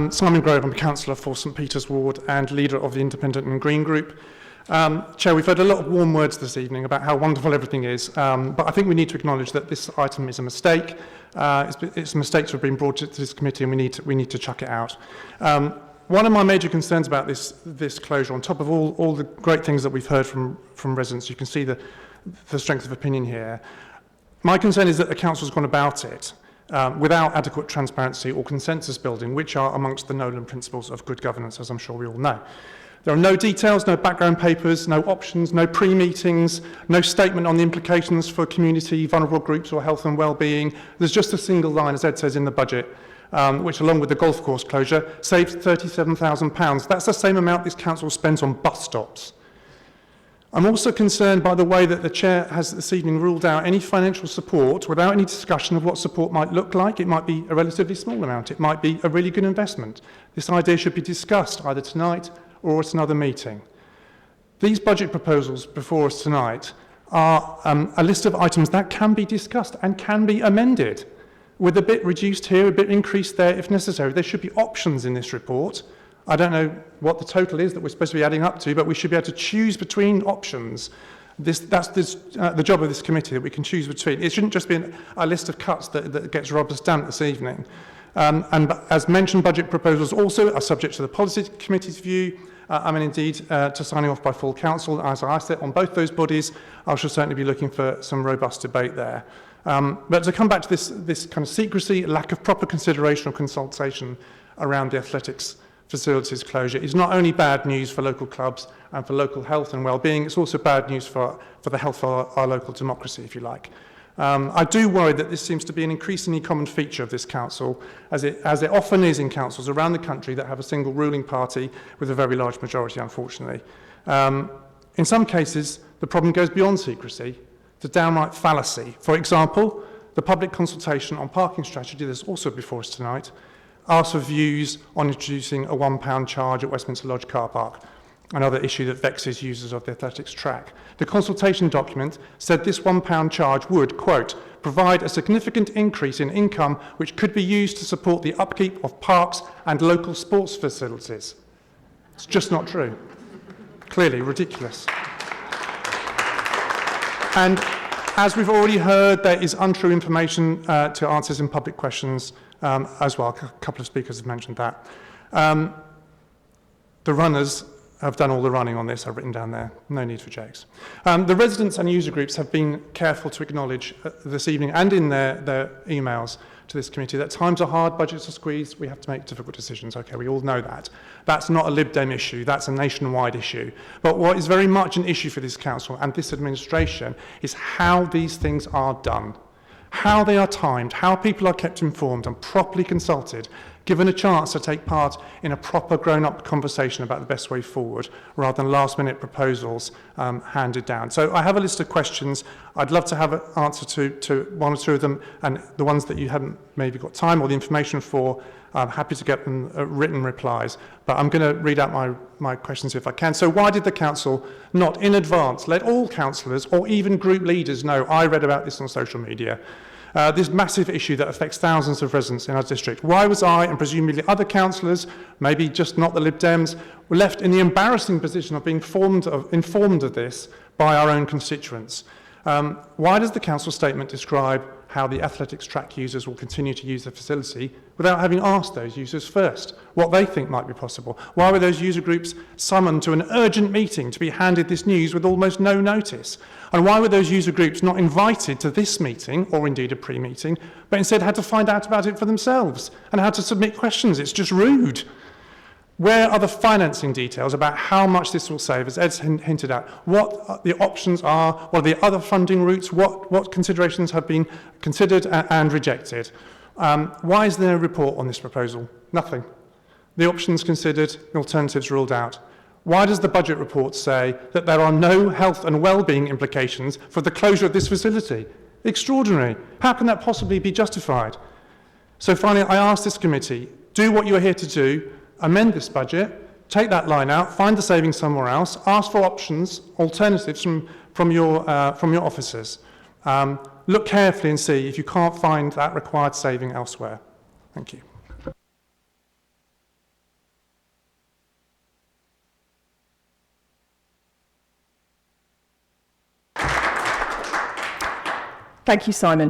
Simon Grove, I'm Councillor for St Peter's Ward and leader of the Independent and Green Group. Chair, we've heard a lot of warm words this evening about how wonderful everything is, but I think we need to acknowledge that this item is a mistake. It's a mistake to have been brought to this committee, and we need to chuck it out. One of my major concerns about this closure, on top of all the great things that we've heard from residents, you can see the strength of opinion here. My concern is that the council's gone about it without adequate transparency or consensus building, which are amongst the Nolan principles of good governance, as I'm sure we all know. There are no details, no background papers, no options, no pre-meetings, no statement on the implications for community, vulnerable groups or health and well-being. There's just a single line, as Ed says in the budget, which, along with the golf course closure, saved £37,000. That's the same amount this council spends on bus stops. I'm also concerned by the way that the Chair has this evening ruled out any financial support without any discussion of what support might look like. It might be a relatively small amount. It might be a really good investment. This idea should be discussed either tonight or at another meeting. These budget proposals before us tonight are a list of items that can be discussed and can be amended, with a bit reduced here, a bit increased there if necessary. There should be options in this report. I don't know what the total is that we're supposed to be adding up to, but we should be able to choose between options. That's the job of this committee, that we can choose between. It shouldn't just be a list of cuts that gets rubber stamped this evening. And as mentioned, budget proposals also are subject to the Policy Committee's view, and indeed to signing off by full council. As I sit on both those bodies, I shall certainly be looking for some robust debate there. But to come back to this kind of secrecy, lack of proper consideration or consultation around the athletics facilities closure is not only bad news for local clubs and for local health and well-being, it's also bad news for the health of our local democracy, if you like. I do worry that this seems to be an increasingly common feature of this council, as it often is in councils around the country that have a single ruling party with a very large majority, unfortunately. In some cases, the problem goes beyond secrecy to downright fallacy. For example, the public consultation on parking strategy that's also before us tonight asks for views on introducing a £1 charge at Westminster Lodge car park, another issue that vexes users of the athletics track. The consultation document said this £1 charge would, quote, provide a significant increase in income which could be used to support the upkeep of parks and local sports facilities. It's just not true. Clearly ridiculous. And as we've already heard, there is untrue information to answers in public questions as well. A couple of speakers have mentioned that. The runners have done all the running on this, I've written down there. No need for jakes. The residents and user groups have been careful to acknowledge this evening and in their emails to this committee that times are hard, budgets are squeezed, we have to make difficult decisions. Okay, we all know that. That's not a Lib Dem issue, that's a nationwide issue. But what is very much an issue for this council and this administration is how these things are done, how they are timed, how people are kept informed and properly consulted, given a chance to take part in a proper grown-up conversation about the best way forward, rather than last-minute proposals handed down. So I have a list of questions. I'd love to have an answer to one or two of them, and the ones that you haven't maybe got time or the information for, I'm happy to get them written replies. But I'm going to read out my questions if I can. So why did the council not in advance let all councillors or even group leaders know? I read about this on social media. This massive issue that affects thousands of residents in our district. Why was I and presumably other councillors, maybe just not the Lib Dems, were left in the embarrassing position of being informed of this by our own constituents? Why does the council statement describe how the athletics track users will continue to use the facility without having asked those users first what they think might be possible? Why were those user groups summoned to an urgent meeting to be handed this news with almost no notice? And why were those user groups not invited to this meeting, or indeed a pre-meeting, but instead had to find out about it for themselves and had to submit questions? It's just rude. Where are the financing details about how much this will save, as Ed's hinted at? What the options are, what are the other funding routes, what considerations have been considered and rejected? Why is there no report on this proposal? Nothing. The options considered, the alternatives ruled out. Why does the budget report say that there are no health and well-being implications for the closure of this facility? Extraordinary. How can that possibly be justified? So finally, I ask this committee, do what you're here to do, amend this budget, take that line out, find the savings somewhere else, ask for options, alternatives from your officers. Look carefully and see if you can't find that required saving elsewhere. Thank you. Thank you, Simon.